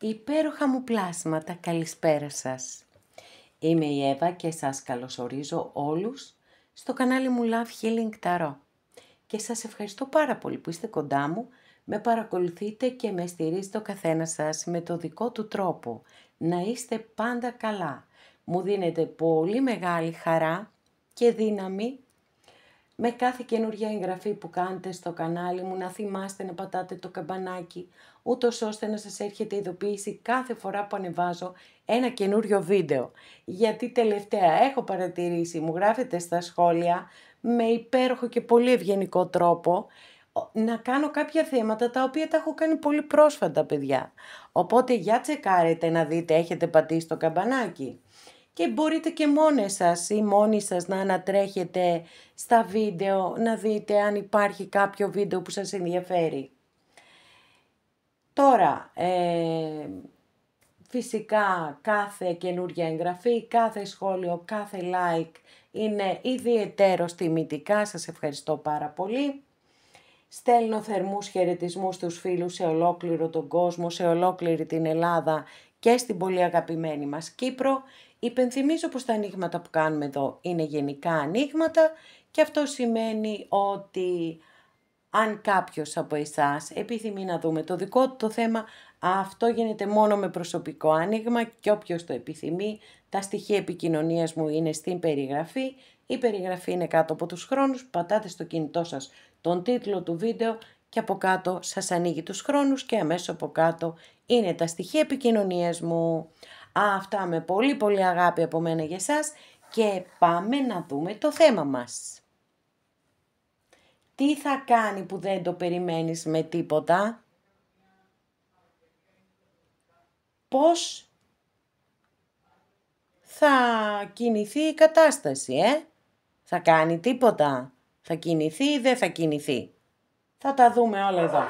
Υπέροχα μου πλάσματα, καλησπέρα σας. Είμαι η Εύα και σας καλωσορίζω όλους στο κανάλι μου Love Healing Tarot. Και σας ευχαριστώ πάρα πολύ που είστε κοντά μου, με παρακολουθείτε και με στηρίζετε ο καθένας σας με το δικό του τρόπο. Να είστε πάντα καλά. Μου δίνετε πολύ μεγάλη χαρά και δύναμη με κάθε καινούργια εγγραφή που κάνετε στο κανάλι μου, να θυμάστε να πατάτε το καμπανάκι, ούτως ώστε να σας έρχεται ειδοποίηση κάθε φορά που ανεβάζω ένα καινούριο βίντεο. Γιατί τελευταία έχω παρατηρήσει, μου γράφετε στα σχόλια με υπέροχο και πολύ ευγενικό τρόπο, να κάνω κάποια θέματα τα οποία τα έχω κάνει πολύ πρόσφατα, παιδιά. Οπότε για τσεκάρετε να δείτε, έχετε πατήσει το καμπανάκι. Και μπορείτε και μόνες σας ή μόνοι σας να ανατρέχετε στα βίντεο, να δείτε αν υπάρχει κάποιο βίντεο που σας ενδιαφέρει. Τώρα, φυσικά κάθε καινούργια εγγραφή, κάθε σχόλιο, κάθε like είναι ιδιαιτέρως τιμητικά. Σας ευχαριστώ πάρα πολύ. Στέλνω θερμούς χαιρετισμούς στους φίλους σε ολόκληρο τον κόσμο, σε ολόκληρη την Ελλάδα και στην πολύ αγαπημένη μας Κύπρο. Υπενθυμίζω πως τα ανοίγματα που κάνουμε εδώ είναι γενικά ανοίγματα και αυτό σημαίνει ότι αν κάποιος από εσάς επιθυμεί να δούμε το δικό του το θέμα, αυτό γίνεται μόνο με προσωπικό άνοιγμα και όποιος το επιθυμεί, τα στοιχεία επικοινωνίας μου είναι στην περιγραφή. Η περιγραφή είναι κάτω από τους χρόνους, πατάτε στο κινητό σας τον τίτλο του βίντεο και από κάτω σας ανοίγει τους χρόνους και αμέσως από κάτω είναι τα στοιχεία επικοινωνίας μου. Αυτά με πολύ πολύ αγάπη από μένα για εσάς και πάμε να δούμε το θέμα μας. Τι θα κάνει που δεν το περιμένεις με τίποτα? Πώς θα κινηθεί η κατάσταση, Θα κάνει τίποτα? Θα κινηθεί ή δεν θα κινηθεί? Θα τα δούμε όλα εδώ.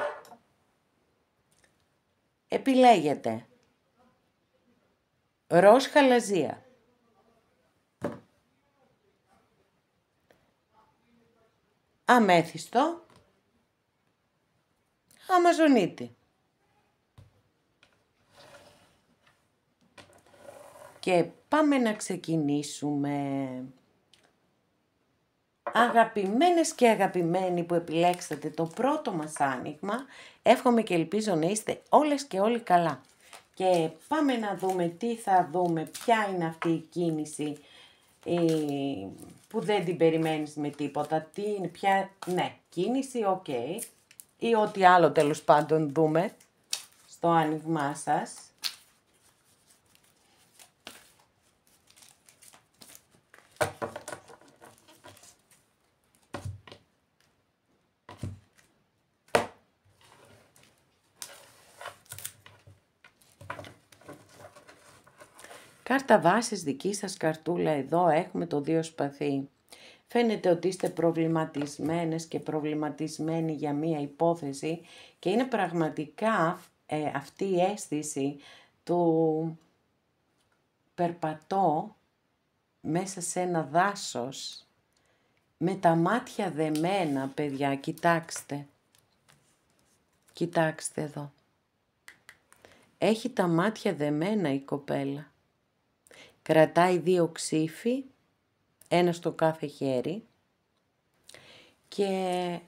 Επιλέγετε ροζ χαλαζία, αμέθιστο, αμαζονίτη. Και πάμε να ξεκινήσουμε. Αγαπημένες και αγαπημένοι που επιλέξατε το πρώτο μας άνοιγμα, εύχομαι και ελπίζω να είστε όλες και όλοι καλά. Και πάμε να δούμε τι θα δούμε, ποια είναι αυτή η κίνηση που δεν την περιμένεις με τίποτα, τι είναι, ναι, κίνηση, ok, ή ό,τι άλλο τέλος πάντων δούμε στο άνοιγμά σας. Κάρτα βάσης, δική σας καρτούλα εδώ, έχουμε το 2 σπαθί. Φαίνεται ότι είστε προβληματισμένες και προβληματισμένοι για μία υπόθεση και είναι πραγματικά αυτή η αίσθηση του περπατώ μέσα σε ένα δάσος με τα μάτια δεμένα, παιδιά, κοιτάξτε. Κοιτάξτε εδώ. Έχει τα μάτια δεμένα η κοπέλα. Κρατάει 2 ξύφοι, ένα στο κάθε χέρι και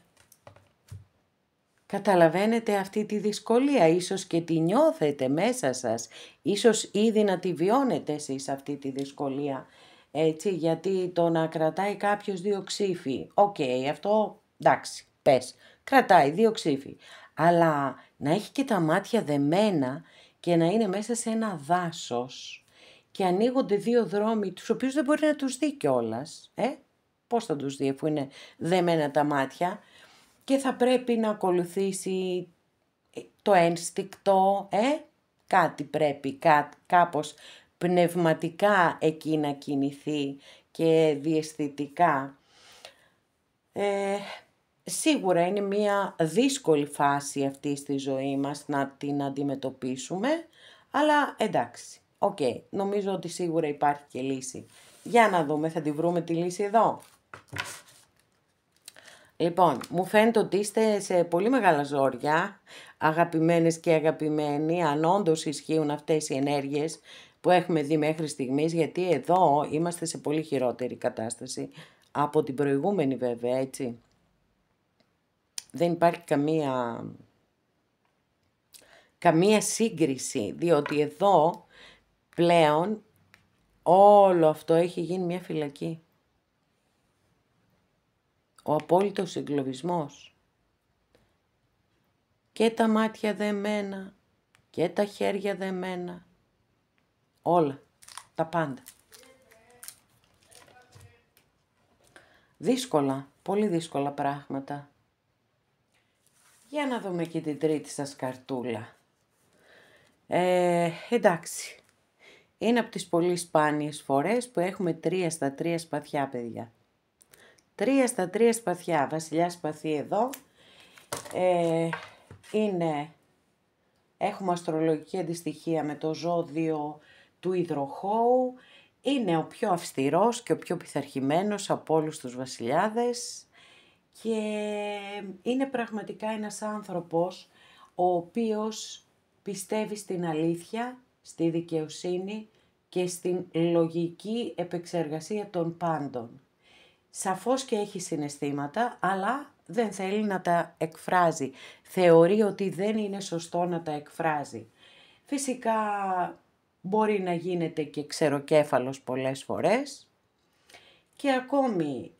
καταλαβαίνετε αυτή τη δυσκολία, ίσως και τη νιώθετε μέσα σας, ίσως ήδη να τη βιώνετε εσείς αυτή τη δυσκολία, έτσι, γιατί το να κρατάει κάποιος 2 ξύφοι, αυτό εντάξει, πες, κρατάει 2 ξύφοι, αλλά να έχει και τα μάτια δεμένα και να είναι μέσα σε ένα δάσος, και ανοίγονται 2 δρόμοι, τους οποίους δεν μπορεί να τους δει κιόλας. Πώς θα τους δει αφού είναι δεμένα τα μάτια? Και θα πρέπει να ακολουθήσει το ένστικτο, κάτι πρέπει, κάπως πνευματικά εκεί να κινηθεί και διαισθητικά. Σίγουρα είναι μια δύσκολη φάση αυτή στη ζωή μας να την αντιμετωπίσουμε, αλλά εντάξει. Νομίζω ότι σίγουρα υπάρχει και λύση. Για να δούμε, θα τη βρούμε τη λύση εδώ. Λοιπόν, μου φαίνεται ότι είστε σε πολύ μεγάλα ζόρια, αγαπημένες και αγαπημένοι, αν όντως ισχύουν αυτές οι ενέργειες που έχουμε δει μέχρι στιγμής, γιατί εδώ είμαστε σε πολύ χειρότερη κατάσταση από την προηγούμενη βέβαια, έτσι. Δεν υπάρχει καμία σύγκριση, διότι εδώ πλέον όλο αυτό έχει γίνει μια φυλακή. Ο απόλυτος εγκλωβισμός. Και τα μάτια δεμένα, και τα χέρια δεμένα, όλα, τα πάντα. Δύσκολα, πολύ δύσκολα πράγματα. Για να δούμε και την τρίτη σας καρτούλα. Εντάξει, είναι από τις πολύ σπάνιες φορές που έχουμε 3 στα 3 σπαθιά, παιδιά. 3 στα 3 σπαθιά, βασιλιάς σπαθί εδώ. Έχουμε αστρολογική αντιστοιχεία με το ζώδιο του υδροχόου. Είναι ο πιο αυστηρός και ο πιο πειθαρχημένος από όλους τους βασιλιάδες και είναι πραγματικά ένας άνθρωπος ο οποίος πιστεύει στην αλήθεια, στη δικαιοσύνη και στην λογική επεξεργασία των πάντων. Σαφώς και έχει συναισθήματα, αλλά δεν θέλει να τα εκφράζει. Θεωρεί ότι δεν είναι σωστό να τα εκφράζει. Φυσικά μπορεί να γίνεται και ξεροκέφαλος πολλές φορές. Και ακόμη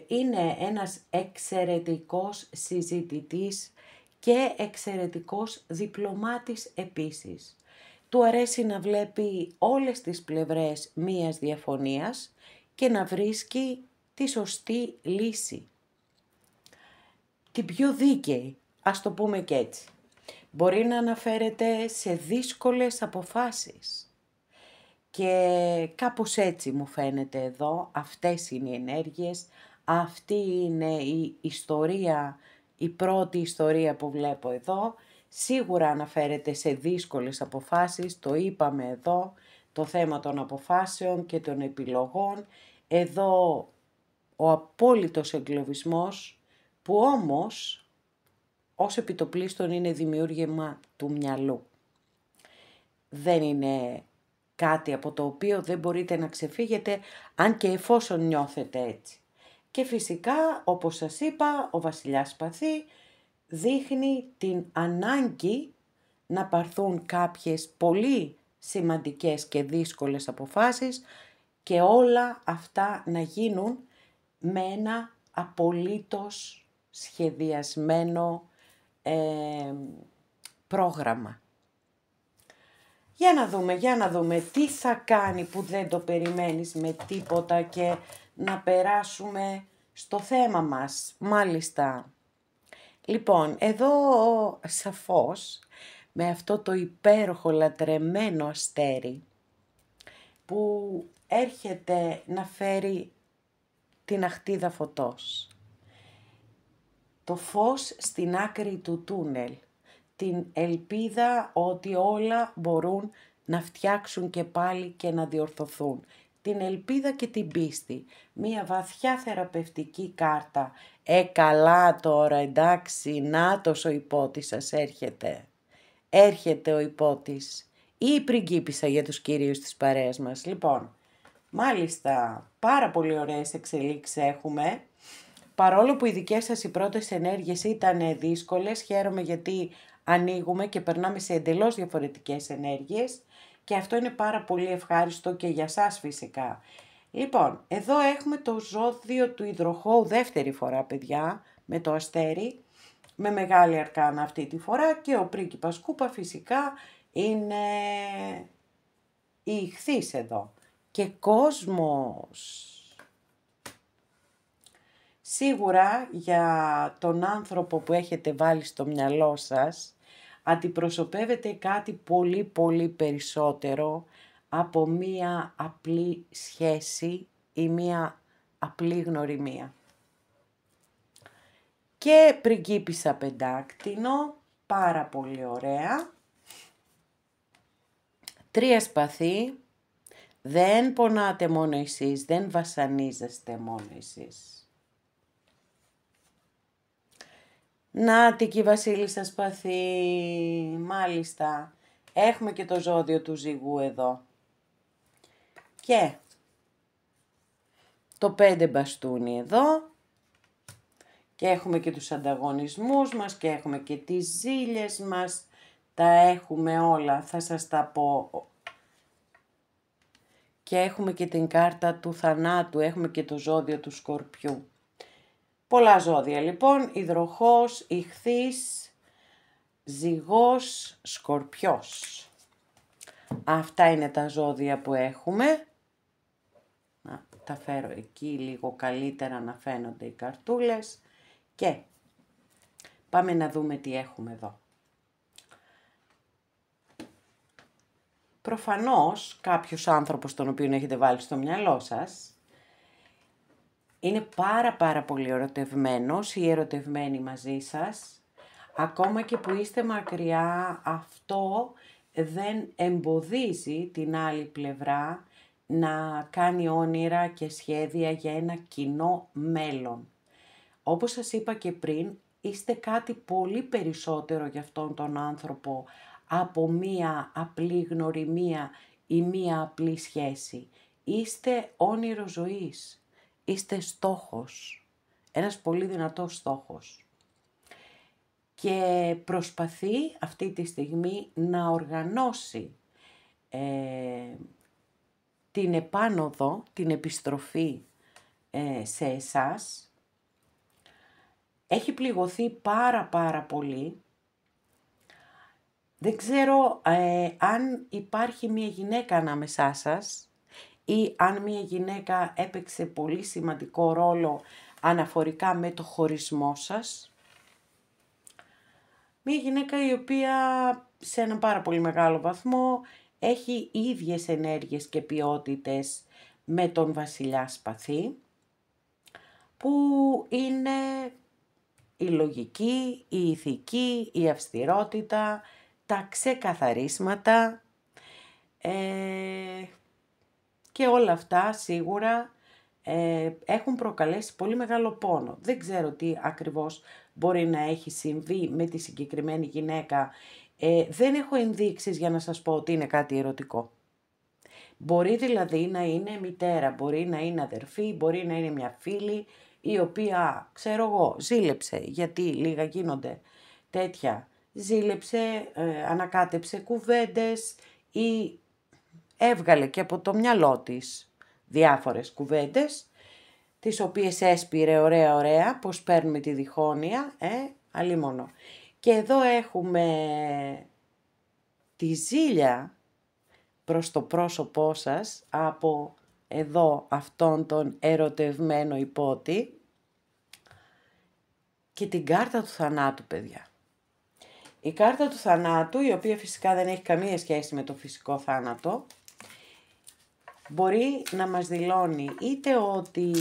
είναι ένας εξαιρετικός συζητητής και εξαιρετικός διπλωμάτης επίσης. Του αρέσει να βλέπει όλες τις πλευρές μίας διαφωνίας και να βρίσκει τη σωστή λύση. Την πιο δίκαιη, ας το πούμε και έτσι. Μπορεί να αναφέρεται σε δύσκολες αποφάσεις. Και κάπως έτσι μου φαίνεται εδώ, αυτές είναι οι ενέργειες, αυτή είναι η ιστορία, η πρώτη ιστορία που βλέπω εδώ. Σίγουρα αναφέρεται σε δύσκολες αποφάσεις, το είπαμε εδώ, το θέμα των αποφάσεων και των επιλογών. Εδώ ο απόλυτος εγκλωβισμός που όμως ως επιτοπλίστων είναι δημιούργημα του μυαλού. Δεν είναι κάτι από το οποίο δεν μπορείτε να ξεφύγετε αν και εφόσον νιώθετε έτσι. Και φυσικά, όπως σας είπα, ο βασιλιάς σπαθί δείχνει την ανάγκη να πάρθουν κάποιες πολύ σημαντικές και δύσκολες αποφάσεις και όλα αυτά να γίνουν με ένα απολύτως σχεδιασμένο πρόγραμμα. Για να δούμε τι θα κάνει που δεν το περιμένεις με τίποτα και να περάσουμε στο θέμα μας. Μάλιστα. Λοιπόν, εδώ σαφώς με αυτό το υπέροχο λατρεμένο αστέρι που έρχεται να φέρει την αχτίδα φωτός. Το φως στην άκρη του τούνελ. Την ελπίδα ότι όλα μπορούν να φτιάξουν και πάλι και να διορθωθούν. Την ελπίδα και την πίστη. Μία βαθιά θεραπευτική κάρτα. Καλά τώρα, εντάξει, νάτος ο υπότης σας έρχεται. Έρχεται ο υπότης. Ή η πριγκίπισσα για τους κυρίους της παρέας μας. Λοιπόν, μάλιστα, πάρα πολύ ωραίες εξελίξεις έχουμε. Παρόλο που οι δικές σας οι πρώτες ενέργειες ήταν δύσκολες, χαίρομαι γιατί ανοίγουμε και περνάμε σε εντελώς διαφορετικές ενέργειες και αυτό είναι πάρα πολύ ευχάριστο και για σας φυσικά. Λοιπόν, εδώ έχουμε το ζώδιο του υδροχόου δεύτερη φορά, παιδιά, με το αστέρι, με μεγάλη αρκάνα αυτή τη φορά και ο πρίγκιπας κούπα φυσικά είναι η ιχθύς εδώ και κόσμος. Σίγουρα για τον άνθρωπο που έχετε βάλει στο μυαλό σας αντιπροσωπεύεται κάτι πολύ πολύ περισσότερο από μία απλή σχέση ή μία απλή γνωριμία. Και πριγκίπισσα πεντάκτηνο, πάρα πολύ ωραία. 3 σπαθί, δεν πονάτε μόνο εσείς, δεν βασανίζεστε μόνο εσείς. Νάτι και η Βασίλισσα Σπαθή, μάλιστα. Έχουμε και το ζώδιο του Ζυγού εδώ. Και το 5 μπαστούνι εδώ. Και έχουμε και τους ανταγωνισμούς μας και έχουμε και τις ζήλιες μας. Τα έχουμε όλα, θα σας τα πω. Και έχουμε και την κάρτα του θανάτου, έχουμε και το ζώδιο του Σκορπιού. Πολλά ζώδια λοιπόν, υδροχός, ιχθύς, ζυγός, σκορπιός. Αυτά είναι τα ζώδια που έχουμε. Να τα φέρω εκεί λίγο καλύτερα να φαίνονται οι καρτούλες. Και πάμε να δούμε τι έχουμε εδώ. Προφανώς κάποιος άνθρωπος τον οποίο έχετε βάλει στο μυαλό σας είναι πάρα πολύ ερωτευμένος ή ερωτευμένη μαζί σας. Ακόμα και που είστε μακριά, αυτό δεν εμποδίζει την άλλη πλευρά να κάνει όνειρα και σχέδια για ένα κοινό μέλλον. Όπως σας είπα και πριν, είστε κάτι πολύ περισσότερο για αυτόν τον άνθρωπο από μία απλή γνωριμία ή μία απλή σχέση. Είστε όνειρο ζωής. Είστε στόχος. Ένας πολύ δυνατός στόχος. Και προσπαθεί αυτή τη στιγμή να οργανώσει την επάνωδο, την επιστροφή σε εσάς. Έχει πληγωθεί πάρα πολύ. Δεν ξέρω αν υπάρχει μια γυναίκα ανάμεσά σας ή αν μια γυναίκα έπαιξε πολύ σημαντικό ρόλο αναφορικά με το χωρισμό σας. Μια γυναίκα η οποία σε έναν πάρα πολύ μεγάλο βαθμό έχει ίδιες ενέργειες και ποιότητες με τον Βασιλιά Σπαθή, που είναι η λογική, η ηθική, η αυστηρότητα, τα ξεκαθαρίσματα και όλα αυτά σίγουρα έχουν προκαλέσει πολύ μεγάλο πόνο. Δεν ξέρω τι ακριβώς μπορεί να έχει συμβεί με τη συγκεκριμένη γυναίκα. Δεν έχω ενδείξεις για να σας πω ότι είναι κάτι ερωτικό. Μπορεί δηλαδή να είναι μητέρα, μπορεί να είναι αδερφή, μπορεί να είναι μια φίλη η οποία, ξέρω εγώ, ζήλεψε, γιατί λίγα γίνονται τέτοια. Ζήλεψε, ανακάτεψε κουβέντες ή έβγαλε και από το μυαλό της διάφορες κουβέντες, τις οποίες έσπηρε ωραία, πως παίρνουμε τη διχόνοια, αλίμονο. Και εδώ έχουμε τη ζήλια προς το πρόσωπό σας από εδώ αυτόν τον ερωτευμένο υπότη και την κάρτα του θανάτου, παιδιά. Η κάρτα του θανάτου, η οποία φυσικά δεν έχει καμία σχέση με το φυσικό θάνατο, μπορεί να μας δηλώνει είτε ότι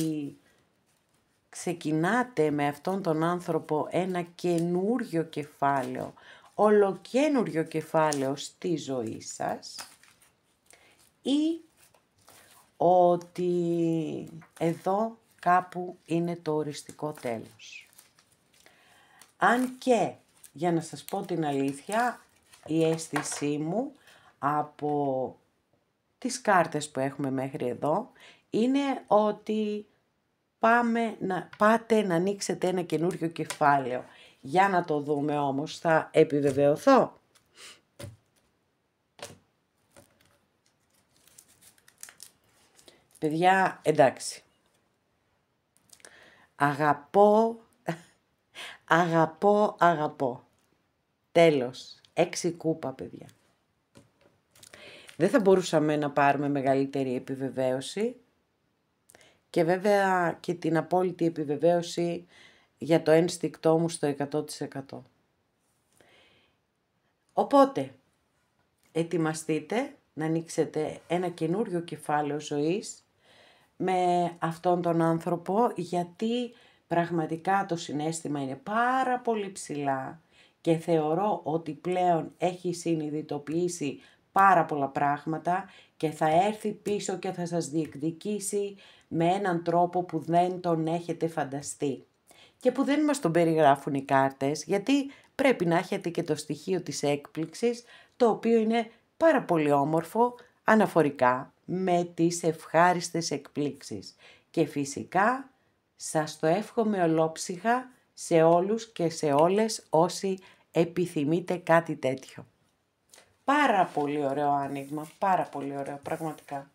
ξεκινάτε με αυτόν τον άνθρωπο ένα καινούριο κεφάλαιο, ολοκένουριο κεφάλαιο στη ζωή σας, ή ότι εδώ κάπου είναι το οριστικό τέλος. Αν και, για να σας πω την αλήθεια, η αίσθησή μου από τις κάρτες που έχουμε μέχρι εδώ είναι ότι πάτε να ανοίξετε ένα καινούριο κεφάλαιο. Για να το δούμε όμως, θα επιβεβαιωθώ. Παιδιά, εντάξει. Αγαπώ. Τέλος. 6 κούπα, παιδιά. Δεν θα μπορούσαμε να πάρουμε μεγαλύτερη επιβεβαίωση και βέβαια και την απόλυτη επιβεβαίωση για το ένστικτό μου στο 100%. Οπότε, ετοιμαστείτε να ανοίξετε ένα καινούριο κεφάλαιο ζωής με αυτόν τον άνθρωπο, γιατί πραγματικά το συναίσθημα είναι πάρα πολύ ψηλά και θεωρώ ότι πλέον έχει συνειδητοποιήσει πάρα πολλά πράγματα και θα έρθει πίσω και θα σας διεκδικήσει με έναν τρόπο που δεν τον έχετε φανταστεί. και που δεν μας τον περιγράφουν οι κάρτες, γιατί πρέπει να έχετε και το στοιχείο της έκπληξης, το οποίο είναι πάρα πολύ όμορφο αναφορικά με τις ευχάριστες εκπλήξεις. Και φυσικά σας το εύχομαι ολόψυχα σε όλους και σε όλες όσοι επιθυμείτε κάτι τέτοιο. Πάρα πολύ ωραίο άνοιγμα, πάρα πολύ ωραίο, πραγματικά.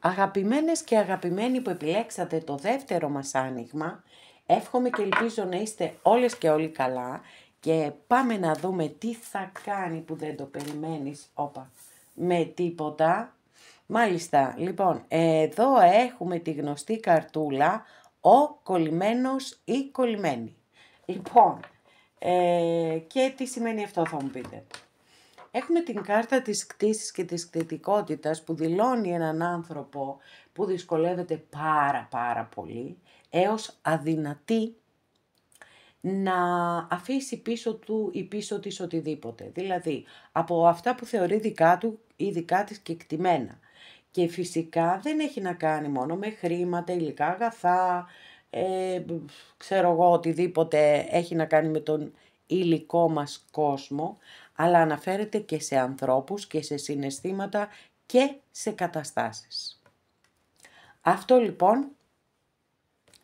Αγαπημένες και αγαπημένοι που επιλέξατε το δεύτερο μας άνοιγμα, εύχομαι και ελπίζω να είστε όλες και όλοι καλά και πάμε να δούμε τι θα κάνει που δεν το περιμένεις, με τίποτα. Μάλιστα, λοιπόν, εδώ έχουμε τη γνωστή καρτούλα, ο κολλημένος ή κολλημένη. Λοιπόν, και τι σημαίνει αυτό θα μου πείτε. Έχουμε την κάρτα της κτήσης και της κτητικότητας που δηλώνει έναν άνθρωπο που δυσκολεύεται πάρα πολύ έως αδυνατή να αφήσει πίσω του ή πίσω της οτιδήποτε. Δηλαδή από αυτά που θεωρεί δικά του ή δικά της κεκτημένα. Και φυσικά δεν έχει να κάνει μόνο με χρήματα, υλικά αγαθά, ξέρω εγώ οτιδήποτε έχει να κάνει με τον υλικό μας κόσμο, αλλά αναφέρεται και σε ανθρώπους και σε συναισθήματα και σε καταστάσεις. Αυτό λοιπόν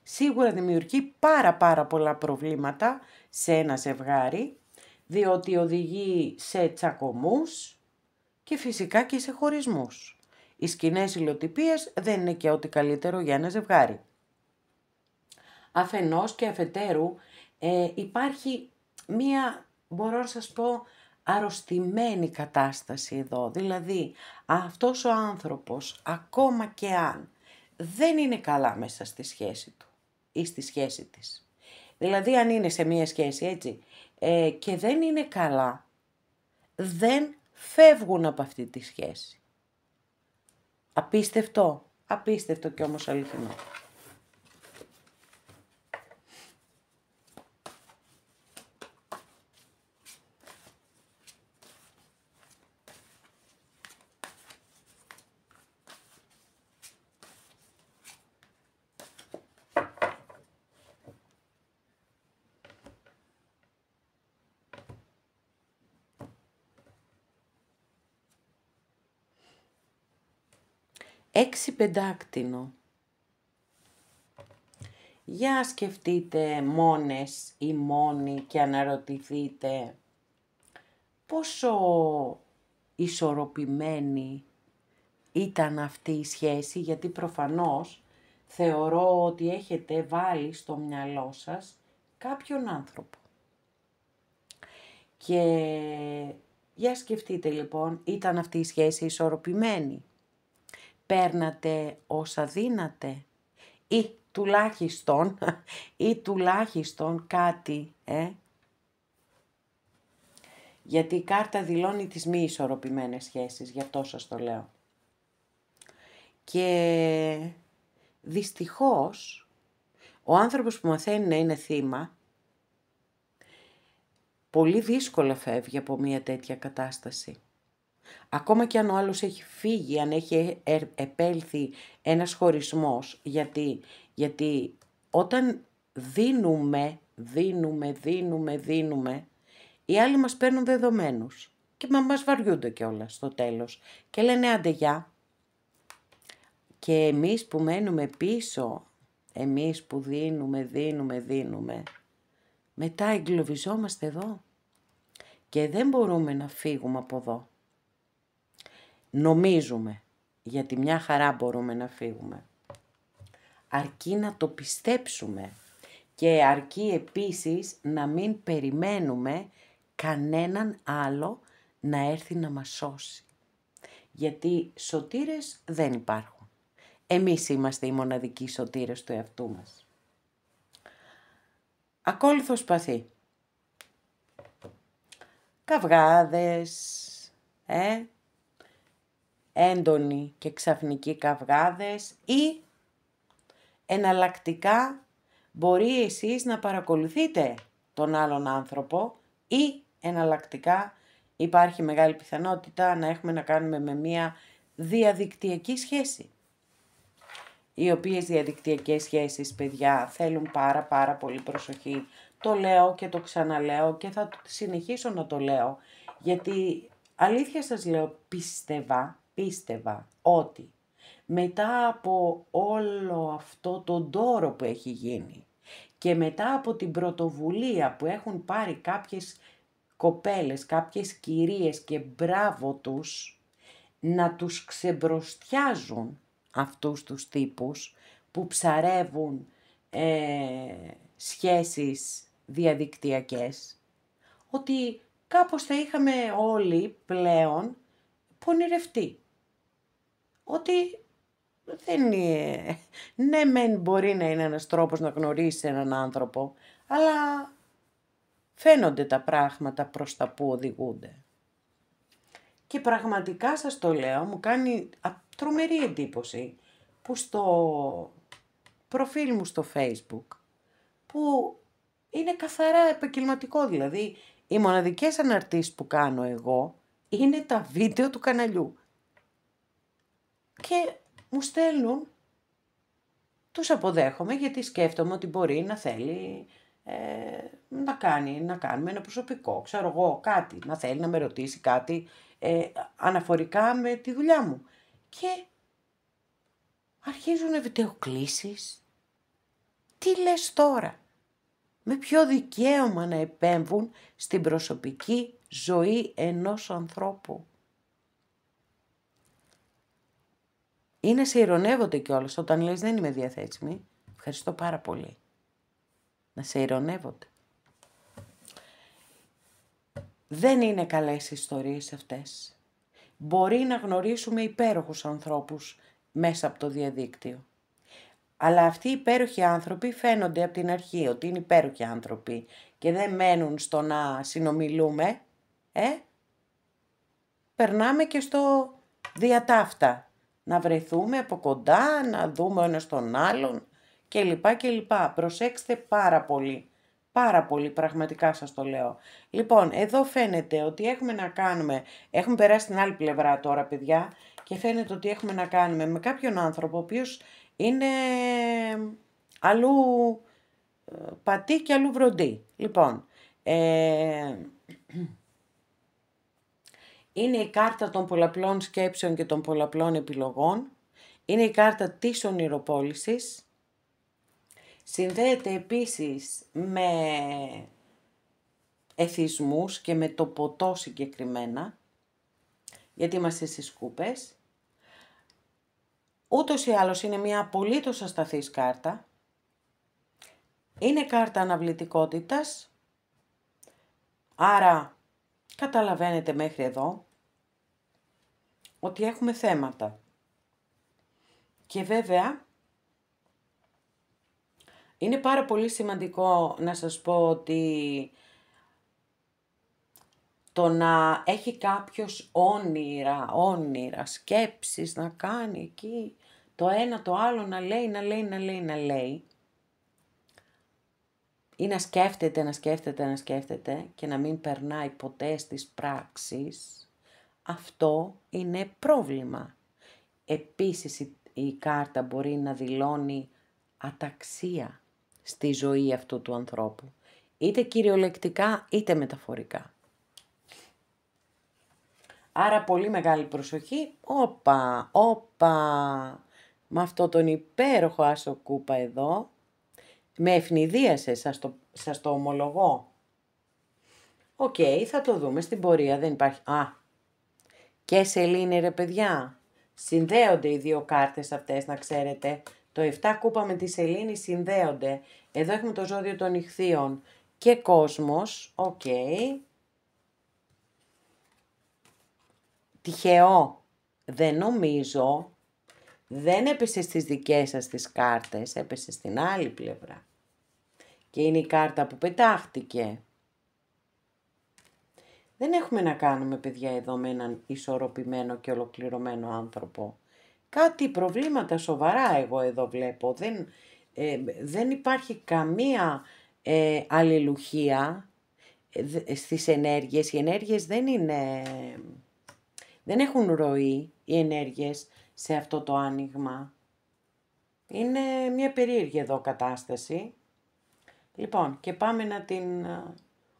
σίγουρα δημιουργεί πάρα πολλά προβλήματα σε ένα ζευγάρι, διότι οδηγεί σε τσακωμούς και φυσικά και σε χωρισμούς. Οι σκηνές υλοτυπίες δεν είναι και ό,τι καλύτερο για ένα ζευγάρι. Αφενός και αφετέρου υπάρχει μία, μπορώ να σας πω, αρρωστημένη κατάσταση εδώ. Δηλαδή αυτός ο άνθρωπος, ακόμα και αν δεν είναι καλά μέσα στη σχέση του ή στη σχέση της. Δηλαδή αν είναι σε μία σχέση έτσι και δεν είναι καλά, δεν φεύγουν από αυτή τη σχέση. Απίστευτο, απίστευτο και όμως αληθινό. Έξι πεντάκτηνο. Για σκεφτείτε μόνες ή μόνοι και αναρωτηθείτε πόσο ισορροπημένη ήταν αυτή η σχέση, γιατί προφανώς θεωρώ ότι έχετε βάλει στο μυαλό σας κάποιον άνθρωπο. Και για σκεφτείτε λοιπόν, ήταν αυτή η σχέση ισορροπημένη. Παίρνατε όσα δίνατε ή τουλάχιστον κάτι, γιατί η κάρτα δηλώνει τις μη ισορροπημένες σχέσεις, γι' αυτό σας το λέω. Και δυστυχώς, ο άνθρωπος που μαθαίνει να είναι θύμα, πολύ δύσκολα φεύγει από μια τέτοια κατάσταση. Ακόμα και αν ο άλλος έχει φύγει, αν έχει επέλθει ένας χωρισμός, γιατί όταν δίνουμε, οι άλλοι μας παίρνουν δεδομένους και μας βαριούνται κιόλας στο τέλος και λένε άντε γεια. Και εμείς που μένουμε πίσω, εμείς που δίνουμε, μετά εγκλωβιζόμαστε εδώ και δεν μπορούμε να φύγουμε από εδώ. Νομίζουμε, γιατί μια χαρά μπορούμε να φύγουμε. Αρκεί να το πιστέψουμε και αρκεί επίσης να μην περιμένουμε κανέναν άλλο να έρθει να μας σώσει. Γιατί σωτήρες δεν υπάρχουν. Εμείς είμαστε οι μοναδικοί σωτήρες του εαυτού μας. Ακόλουθο σπαθί. Καυγάδες, έντονοι και ξαφνικοί καυγάδες ή εναλλακτικά μπορεί εσείς να παρακολουθείτε τον άλλον άνθρωπο ή εναλλακτικά υπάρχει μεγάλη πιθανότητα να έχουμε να κάνουμε με μία διαδικτυακή σχέση. Οι οποίες διαδικτυακές σχέσεις, παιδιά, θέλουν πάρα πολύ προσοχή. Το λέω και το ξαναλέω και θα συνεχίσω να το λέω, γιατί αλήθεια σας λέω, πίστευα ότι μετά από όλο αυτό το ντόρο που έχει γίνει και μετά από την πρωτοβουλία που έχουν πάρει κάποιες κοπέλες, κάποιες κυρίες και μπράβο τους, να τους ξεμπροστιάζουν αυτούς τους τύπους που ψαρεύουν σχέσεις διαδικτυακές, ότι κάπως θα είχαμε όλοι πλέον πονηρευτεί. Ότι δεν είναι... Ναι, μεν μπορεί να είναι ένας τρόπος να γνωρίσεις έναν άνθρωπο, αλλά φαίνονται τα πράγματα προς τα που οδηγούνται. Και πραγματικά σας το λέω, μου κάνει τρομερή εντύπωση που στο προφίλ μου στο Facebook, που είναι καθαρά επαγγελματικό, δηλαδή οι μοναδικές αναρτήσεις που κάνω εγώ είναι τα βίντεο του καναλιού. Και μου στέλνουν, τους αποδέχομαι γιατί σκέφτομαι ότι μπορεί να θέλει να κάνουμε ένα προσωπικό, ξέρω εγώ, κάτι, να θέλει να με ρωτήσει κάτι αναφορικά με τη δουλειά μου. Και αρχίζουν βιντεοκλήσεις. Τι λες τώρα? Με ποιο δικαίωμα να επέμβουν στην προσωπική ζωή ενός ανθρώπου? Ή να σε ειρωνεύονται κιόλας όταν λες δεν είμαι διαθέσιμη. Ευχαριστώ πάρα πολύ. Να σε ειρωνεύονται. Δεν είναι καλές ιστορίες αυτές. Μπορεί να γνωρίσουμε υπέροχους ανθρώπους μέσα από το διαδίκτυο. Αλλά αυτοί οι υπέροχοι άνθρωποι φαίνονται από την αρχή ότι είναι υπέροχοι άνθρωποι και δεν μένουν στο να συνομιλούμε. Περνάμε και στο διατάφτα. Να βρεθούμε από κοντά, να δούμε ο ένας τον άλλον κλπ. Προσέξτε πάρα πολύ. Πάρα πολύ, πραγματικά σας το λέω. Λοιπόν, εδώ φαίνεται ότι έχουμε να κάνουμε, έχουμε περάσει στην άλλη πλευρά τώρα, παιδιά, και φαίνεται ότι έχουμε να κάνουμε με κάποιον άνθρωπο, ο οποίος είναι αλλού πατή και αλλού βροντί. Λοιπόν, είναι η κάρτα των πολλαπλών σκέψεων και των πολλαπλών επιλογών. Είναι η κάρτα της ονειροπόλησης. Συνδέεται επίσης με εθισμούς και με το ποτό συγκεκριμένα, γιατί είμαστε στις κούπες. Ούτως ή άλλως είναι μια απολύτως ασταθής κάρτα. Είναι κάρτα αναβλητικότητας, άρα καταλαβαίνετε μέχρι εδώ ότι έχουμε θέματα. Και βέβαια είναι πάρα πολύ σημαντικό να σας πω ότι το να έχει κάποιος όνειρα, σκέψεις να κάνει εκεί, το ένα το άλλο να λέει, ή να σκέφτεται και να μην περνάει ποτέ στις πράξεις, αυτό είναι πρόβλημα. Επίσης η κάρτα μπορεί να δηλώνει αταξία στη ζωή αυτού του ανθρώπου, είτε κυριολεκτικά είτε μεταφορικά. Άρα πολύ μεγάλη προσοχή. Όπα, με αυτό τον υπέροχο άσο κούπα εδώ, με ευνηδίασε, σας το ομολογώ. Οκ, θα το δούμε στην πορεία, δεν υπάρχει... Και σελήνη ρε παιδιά, συνδέονται οι δύο κάρτες αυτές, να ξέρετε. Το 7 κούπα με τη σελήνη συνδέονται. Εδώ έχουμε το ζώδιο των Ιχθύων και κόσμος, οκ. Τυχαίο, δεν νομίζω, δεν έπεσε στις δικές σας τις κάρτες, έπεσε στην άλλη πλευρά. Και είναι η κάρτα που πετάχτηκε. Δεν έχουμε να κάνουμε, παιδιά, εδώ με έναν ισορροπημένο και ολοκληρωμένο άνθρωπο. Κάτι προβλήματα σοβαρά εγώ εδώ βλέπω. δεν υπάρχει καμία αλληλουχία στις ενέργειες. Οι ενέργειες δεν έχουν ροή, οι ενέργειες σε αυτό το άνοιγμα. Είναι μια περίεργη εδώ κατάσταση. Λοιπόν, και πάμε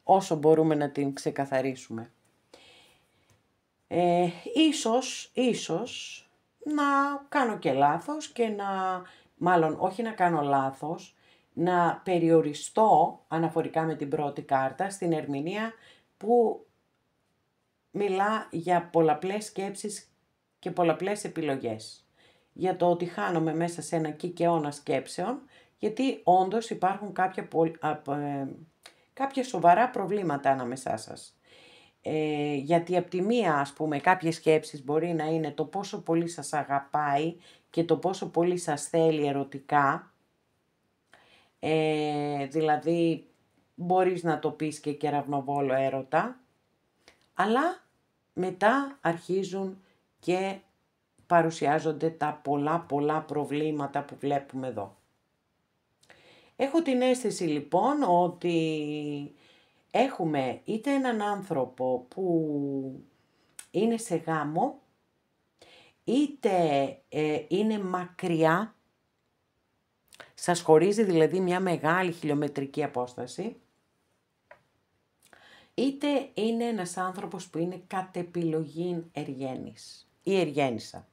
όσο μπορούμε να την ξεκαθαρίσουμε. Ίσως να κάνω και λάθος και μάλλον όχι να κάνω λάθος, να περιοριστώ αναφορικά με την πρώτη κάρτα στην ερμηνεία που μιλά για πολλαπλές σκέψεις και πολλαπλές επιλογές. Για το ότι χάνομαι μέσα σε ένα κικαιώνα σκέψεων, γιατί όντως υπάρχουν κάποια σοβαρά προβλήματα ανάμεσά σας. Γιατί από τη μία, ας πούμε, κάποιες σκέψεις μπορεί να είναι το πόσο πολύ σας αγαπάει και το πόσο πολύ σας θέλει ερωτικά. Δηλαδή, μπορείς να το πεις και κεραυνοβόλο έρωτα, αλλά μετά αρχίζουν και παρουσιάζονται τα πολλά προβλήματα που βλέπουμε εδώ. Έχω την αίσθηση λοιπόν ότι έχουμε είτε έναν άνθρωπο που είναι σε γάμο, είτε είναι μακριά, σας χωρίζει δηλαδή μια μεγάλη χιλιομετρική απόσταση, είτε είναι ένας άνθρωπος που είναι κατ' επιλογή εργένης ή εργένισσα,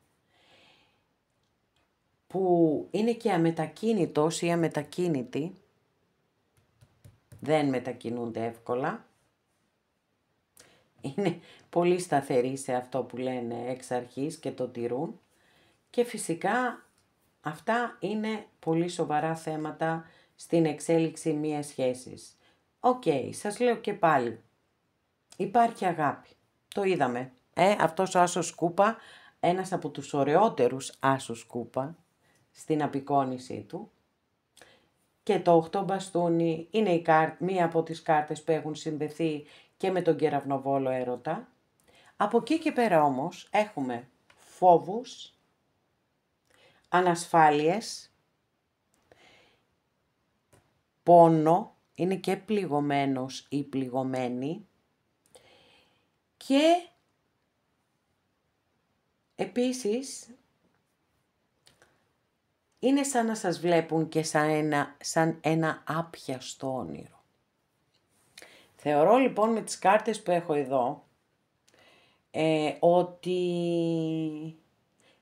που είναι και αμετακίνητος ή αμετακίνητη, δεν μετακινούνται εύκολα, είναι πολύ σταθεροί σε αυτό που λένε εξ αρχής και το τηρούν, και φυσικά αυτά είναι πολύ σοβαρά θέματα στην εξέλιξη μιας σχέσης. Σας λέω και πάλι, υπάρχει αγάπη, το είδαμε. Αυτός ο άσος κούπα, ένας από τους ωραιότερους άσους κούπα στην απεικόνισή του, και το 8 μπαστούνι είναι μία από τις κάρτες που έχουν συνδεθεί και με τον κεραυνοβόλο έρωτα. Από εκεί και πέρα όμως έχουμε φόβους, ανασφάλειες, πόνο, είναι και πληγωμένος ή πληγωμένη, και επίσης είναι σαν να σας βλέπουν και σαν ένα άπιαστο όνειρο. Θεωρώ λοιπόν με τις κάρτες που έχω εδώ ότι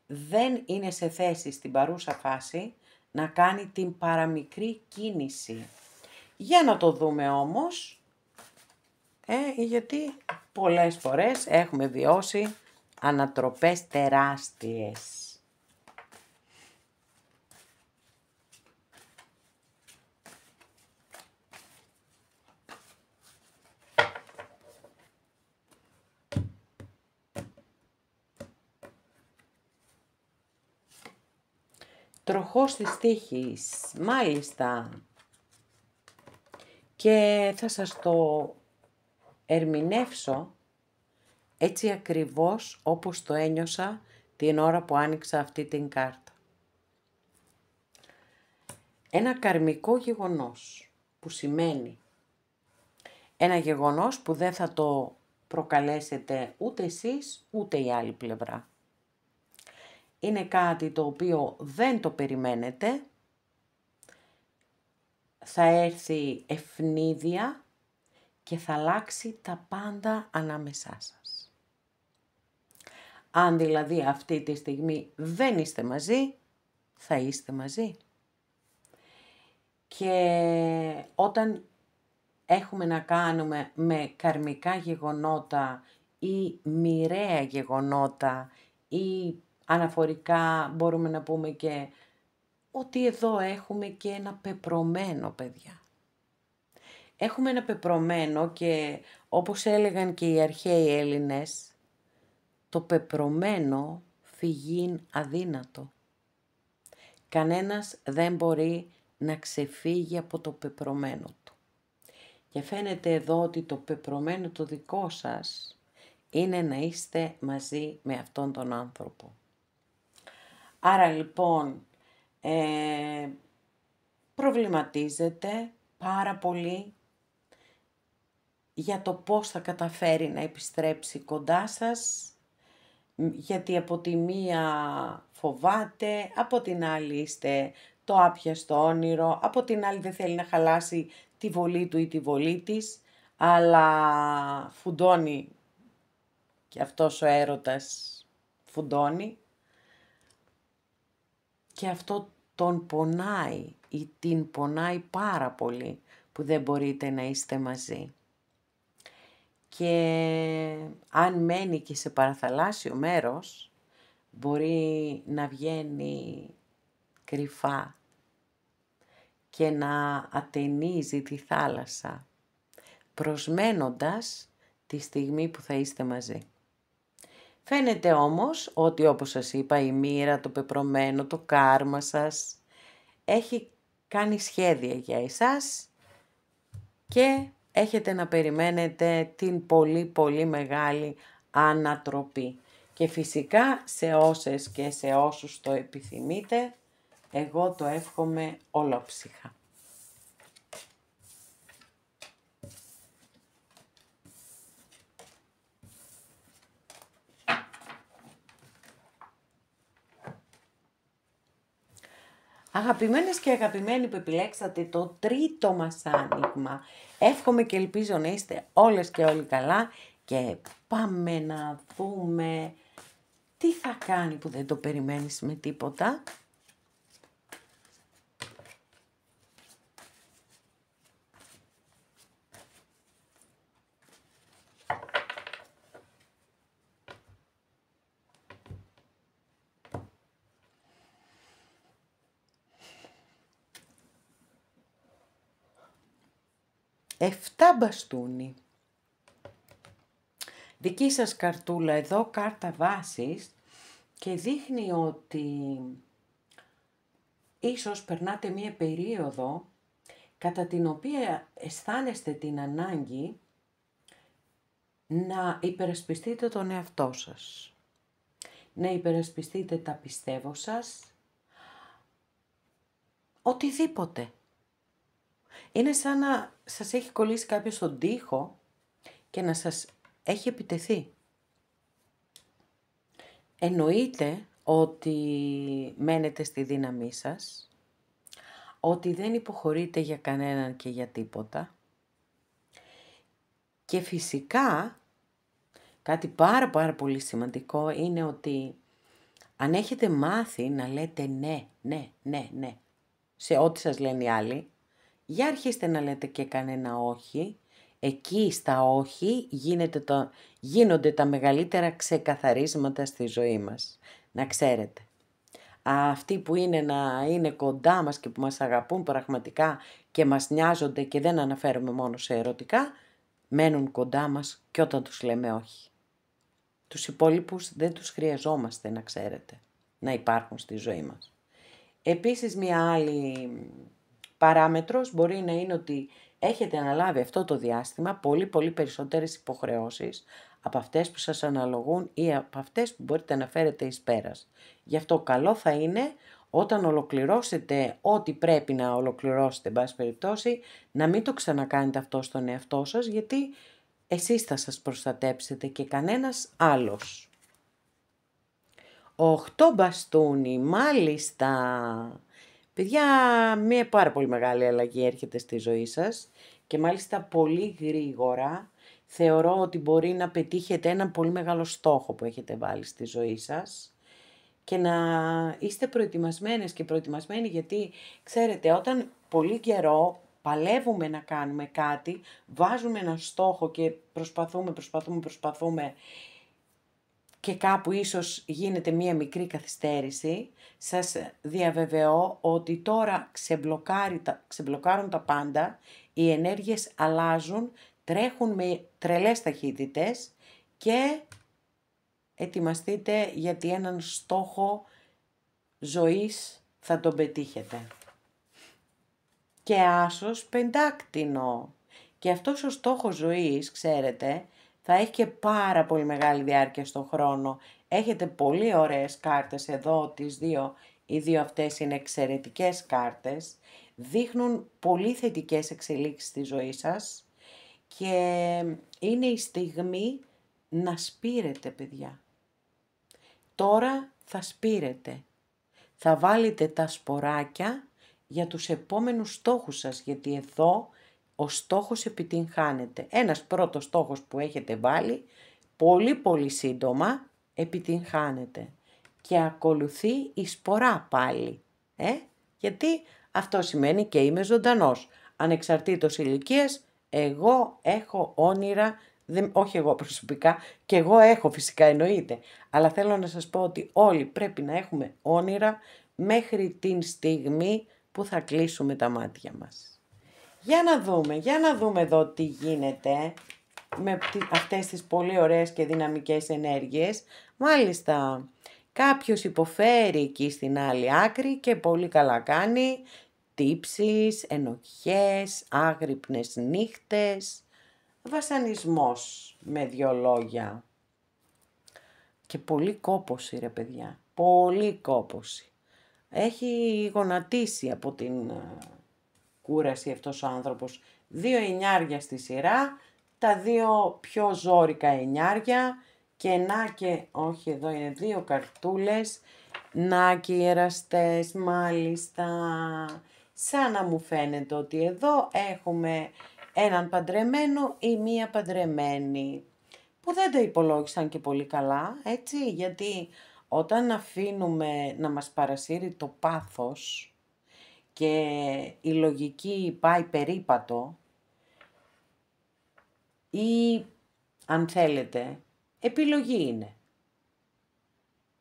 δεν είναι σε θέση στην παρούσα φάση να κάνει την παραμικρή κίνηση. Για να το δούμε όμως, γιατί πολλές φορές έχουμε βιώσει ανατροπές τεράστιες. Τροχός της τύχης, μάλιστα. Και θα σας το ερμηνεύσω έτσι ακριβώς όπως το ένιωσα την ώρα που άνοιξα αυτή την κάρτα. Ένα καρμικό γεγονός, που σημαίνει ένα γεγονός που δεν θα το προκαλέσετε ούτε εσείς ούτε η άλλη πλευρά. Είναι κάτι το οποίο δεν το περιμένετε, θα έρθει ευνίδια και θα αλλάξει τα πάντα ανάμεσά σας. Αν δηλαδή αυτή τη στιγμή δεν είστε μαζί, θα είστε μαζί. Και όταν έχουμε να κάνουμε με καρμικά γεγονότα ή μοιραία γεγονότα ή αναφορικά μπορούμε να πούμε και ότι εδώ έχουμε και ένα πεπρωμένο, παιδιά. Έχουμε ένα πεπρωμένο και όπως έλεγαν και οι αρχαίοι Έλληνες, το πεπρωμένο φυγήν αδύνατο. Κανένας δεν μπορεί να ξεφύγει από το πεπρωμένο του. Και φαίνεται εδώ ότι το πεπρωμένο το δικό σας είναι να είστε μαζί με αυτόν τον άνθρωπο. Άρα λοιπόν, προβληματίζεται πάρα πολύ για το πώς θα καταφέρει να επιστρέψει κοντά σας, γιατί από τη μία φοβάται, από την άλλη είστε το άπιαστο όνειρο, από την άλλη δεν θέλει να χαλάσει τη βολή του ή τη βολή της, αλλά φουντώνει και αυτός ο έρωτας φουντώνει και αυτό τον πονάει ή την πονάει πάρα πολύ που δεν μπορείτε να είστε μαζί. Και αν μένει και σε παραθαλάσσιο μέρος, μπορεί να βγαίνει κρυφά και να ατενίζει τη θάλασσα, προσμένοντας τη στιγμή που θα είστε μαζί. Φαίνεται όμως ότι, όπως σας είπα, η μοίρα, το πεπρωμένο, το κάρμα σας έχει κάνει σχέδια για εσάς και έχετε να περιμένετε την πολύ πολύ μεγάλη ανατροπή. Και φυσικά σε όσες και σε όσους το επιθυμείτε, εγώ το εύχομαι ολόψυχα. Αγαπημένες και αγαπημένοι που επιλέξατε το τρίτο μας άνοιγμα, εύχομαι και ελπίζω να είστε όλες και όλοι καλά και πάμε να δούμε τι θα κάνει που δεν το περιμένεις με τίποτα. Εφτά μπαστούνι. Δική σας καρτούλα εδώ, κάρτα βάσης, και δείχνει ότι ίσως περνάτε μία περίοδο κατά την οποία αισθάνεστε την ανάγκη να υπερασπιστείτε τον εαυτό σας. Να υπερασπιστείτε τα πιστεύω σας, οτιδήποτε. Είναι σαν να σας έχει κολλήσει κάποιος στον τοίχο και να σας έχει επιτεθεί. Εννοείται ότι μένετε στη δύναμή σας, ότι δεν υποχωρείτε για κανέναν και για τίποτα και φυσικά κάτι πάρα πολύ σημαντικό είναι ότι αν έχετε μάθει να λέτε ναι σε ό,τι σας λένε οι άλλοι, για αρχίστε να λέτε και κανένα όχι. Εκεί στα όχι γίνονται τα μεγαλύτερα ξεκαθαρίσματα στη ζωή μας. Να ξέρετε. Αυτοί που είναι κοντά μας και που μας αγαπούν πραγματικά και μας νοιάζονται και δεν αναφέρομαι μόνο σε ερωτικά, μένουν κοντά μας και όταν τους λέμε όχι. Τους υπόλοιπους δεν τους χρειαζόμαστε, να ξέρετε, να υπάρχουν στη ζωή μας. Επίσης μια άλλη παράμετρος μπορεί να είναι ότι έχετε αναλάβει αυτό το διάστημα πολύ περισσότερες υποχρεώσεις από αυτές που σας αναλογούν ή από αυτές που μπορείτε να φέρετε εις πέρας. Γι' αυτό καλό θα είναι όταν ολοκληρώσετε ό,τι πρέπει να ολοκληρώσετε, εν πάση περιπτώσει, να μην το ξανακάνετε αυτό στον εαυτό σας, γιατί εσείς θα σας προστατέψετε και κανένας άλλος. 8 μπαστούνι, μάλιστα. Παιδιά, μια πάρα πολύ μεγάλη αλλαγή έρχεται στη ζωή σας και μάλιστα πολύ γρήγορα. Θεωρώ ότι μπορεί να πετύχετε έναν πολύ μεγάλο στόχο που έχετε βάλει στη ζωή σας και να είστε προετοιμασμένες και προετοιμασμένοι, γιατί ξέρετε, όταν πολύ καιρό παλεύουμε να κάνουμε κάτι, βάζουμε ένα στόχο και προσπαθούμε και κάπου ίσως γίνεται μία μικρή καθυστέρηση, σας διαβεβαιώ ότι τώρα ξεμπλοκάρουν τα πάντα, οι ενέργειες αλλάζουν, τρέχουν με τρελές ταχύτητες και ετοιμαστείτε γιατί έναν στόχο ζωής θα τον πετύχετε. Και άσος πεντάκτηνο. Και αυτός ο στόχος ζωής, ξέρετε, θα έχει και πάρα πολύ μεγάλη διάρκεια στον χρόνο. Έχετε πολύ ωραίες κάρτες εδώ, τις δύο. Οι δύο αυτές είναι εξαιρετικές κάρτες. δείχνουν πολύ θετικές εξελίξεις στη ζωή σας και είναι η στιγμή να σπείρετε, παιδιά. Τώρα θα σπείρετε. Θα βάλετε τα σποράκια για τους επόμενους στόχους σας, γιατί εδώ ο στόχος επιτυγχάνεται. Ένας πρώτος στόχος που έχετε βάλει, πολύ σύντομα επιτυγχάνεται. Και ακολουθεί η σπορά πάλι. Γιατί αυτό σημαίνει και είμαι ζωντανός. Ανεξαρτήτως ηλικίας, εγώ έχω όνειρα, όχι εγώ προσωπικά, και εγώ έχω φυσικά εννοείται. Αλλά θέλω να σας πω ότι όλοι πρέπει να έχουμε όνειρα μέχρι την στιγμή που θα κλείσουμε τα μάτια μας. Για να δούμε εδώ τι γίνεται με αυτές τις πολύ ωραίες και δυναμικές ενέργειες. Μάλιστα, κάποιος υποφέρει εκεί στην άλλη άκρη και πολύ καλά κάνει. Τύψεις, ενοχές, άγρυπνες νύχτες, βασανισμός με 2 λόγια. Και πολύ κόπωση ρε παιδιά, πολύ κόπωση. Έχει γονατίσει από την κούραση αυτός ο άνθρωπος. 2 εννιάρια στη σειρά, τα 2 πιο ζόρικα εννιάρια και να και, όχι εδώ είναι 2 καρτούλες, να και οι εραστές, μάλιστα. Σαν να μου φαίνεται ότι εδώ έχουμε έναν παντρεμένο ή μία παντρεμένη, που δεν τα υπολόγισαν και πολύ καλά, έτσι, γιατί όταν αφήνουμε να μας παρασύρει το πάθος και η λογική πάει περίπατο ή, αν θέλετε, επιλογή είναι.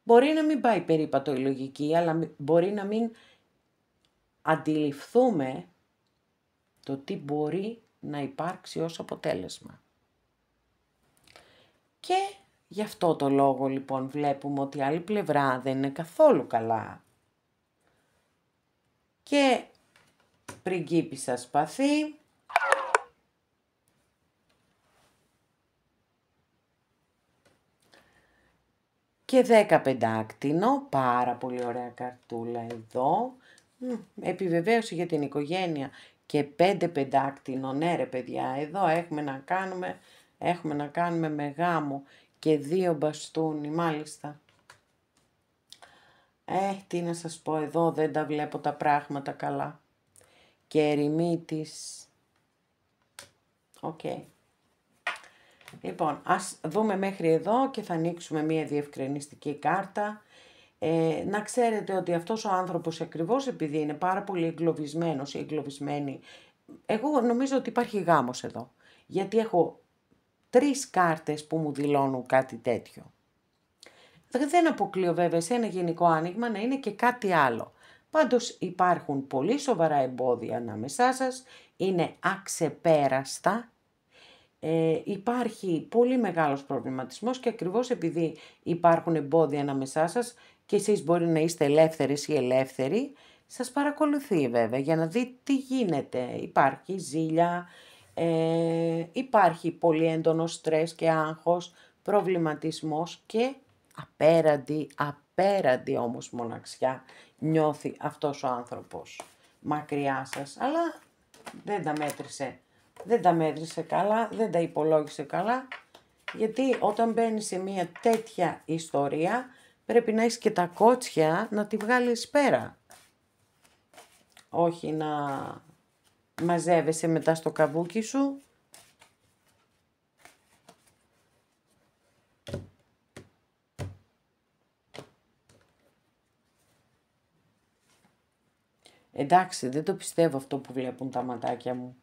Μπορεί να μην πάει περίπατο η λογική, αλλά μπορεί να μην αντιληφθούμε το τι μπορεί να υπάρξει ως αποτέλεσμα. Και γι' αυτό το λόγο λοιπόν βλέπουμε ότι η άλλη πλευρά δεν είναι καθόλου καλά. Και πριγκίπισσα σπαθί. Και 10 πεντάκτηνο, πάρα πολύ ωραία καρτούλα εδώ. Επιβεβαίωση για την οικογένεια. Και 5 πεντάκτηνο, ναι ρε παιδιά, εδώ έχουμε να κάνουμε με γάμο. Και 2 μπαστούνι, μάλιστα. Τι να σας πω, εδώ δεν τα βλέπω τα πράγματα καλά. Και ερημίτης. Οκ. Λοιπόν, ας δούμε μέχρι εδώ και θα ανοίξουμε μία διευκρινιστική κάρτα. Να ξέρετε ότι αυτός ο άνθρωπος ακριβώς επειδή είναι πάρα πολύ εγκλωβισμένος ή εγκλωβισμένη, εγώ νομίζω ότι υπάρχει γάμος εδώ. Γιατί έχω 3 κάρτες που μου δηλώνουν κάτι τέτοιο. Δεν αποκλείω βέβαια σε ένα γενικό άνοιγμα να είναι και κάτι άλλο. Πάντως υπάρχουν πολύ σοβαρά εμπόδια ανάμεσά σας, είναι αξεπέραστα. Υπάρχει πολύ μεγάλος προβληματισμός και ακριβώς επειδή υπάρχουν εμπόδια ανάμεσά σας και εσείς μπορεί να είστε ελεύθερες ή ελεύθεροι, σας παρακολουθεί βέβαια για να δει τι γίνεται. Υπάρχει ζήλια, υπάρχει πολύ έντονο στρες και άγχος, προβληματισμός και απέραντη όμως μοναξιά νιώθει αυτός ο άνθρωπος μακριά σας, αλλά δεν τα μέτρησε καλά, δεν τα υπολόγισε καλά, γιατί όταν μπαίνεις σε μια τέτοια ιστορία πρέπει να έχεις και τα κότσια να τη βγάλεις πέρα. Όχι να μαζεύεσαι μετά στο καβούκι σου. Εντάξει, δεν το πιστεύω αυτό που βλέπουν τα ματάκια μου.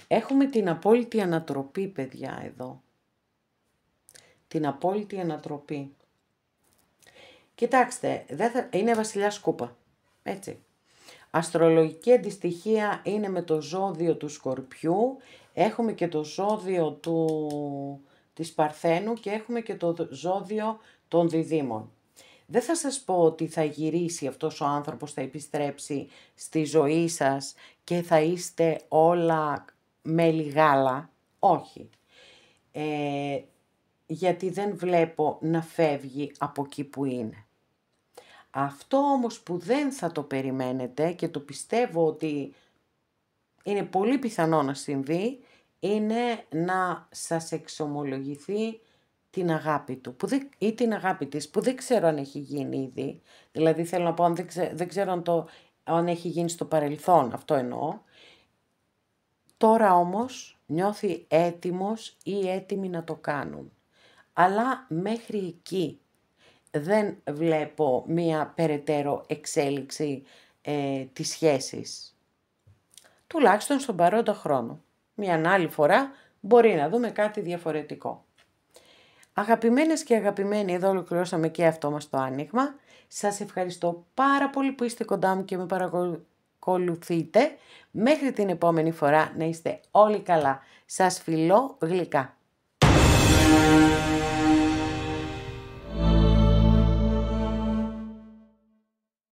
Έχουμε την απόλυτη ανατροπή, παιδιά, εδώ. Την απόλυτη ανατροπή. Κοιτάξτε, είναι βασιλιάς κούπα, έτσι. Αστρολογική αντιστοιχεία είναι με το ζώδιο του Σκορπιού, έχουμε και το ζώδιο της Παρθένου και έχουμε και το ζώδιο των Διδύμων. Δεν θα σας πω ότι θα γυρίσει αυτός ο άνθρωπος, θα επιστρέψει στη ζωή σας και θα είστε όλα μέλι γάλα. Όχι. Γιατί δεν βλέπω να φεύγει από εκεί που είναι. Αυτό όμως που δεν θα το περιμένετε και το πιστεύω ότι είναι πολύ πιθανό να συμβεί, είναι να σας εξομολογηθεί την αγάπη του ή την αγάπη της, που δεν ξέρω αν έχει γίνει ήδη. Δηλαδή θέλω να πω, αν δεν ξέρω αν έχει γίνει στο παρελθόν, αυτό εννοώ. Τώρα όμως νιώθει έτοιμος ή έτοιμη να το κάνουν. Αλλά μέχρι εκεί δεν βλέπω μία περαιτέρω εξέλιξη της σχέσης. Τουλάχιστον στον παρόντα χρόνο. Μια άλλη φορά μπορεί να δούμε κάτι διαφορετικό. Αγαπημένες και αγαπημένοι, εδώ ολοκληρώσαμε και αυτό μας το άνοιγμα. Σας ευχαριστώ πάρα πολύ που είστε κοντά μου και με παρακολουθείτε. Μέχρι την επόμενη φορά να είστε όλοι καλά. Σας φιλώ γλυκά.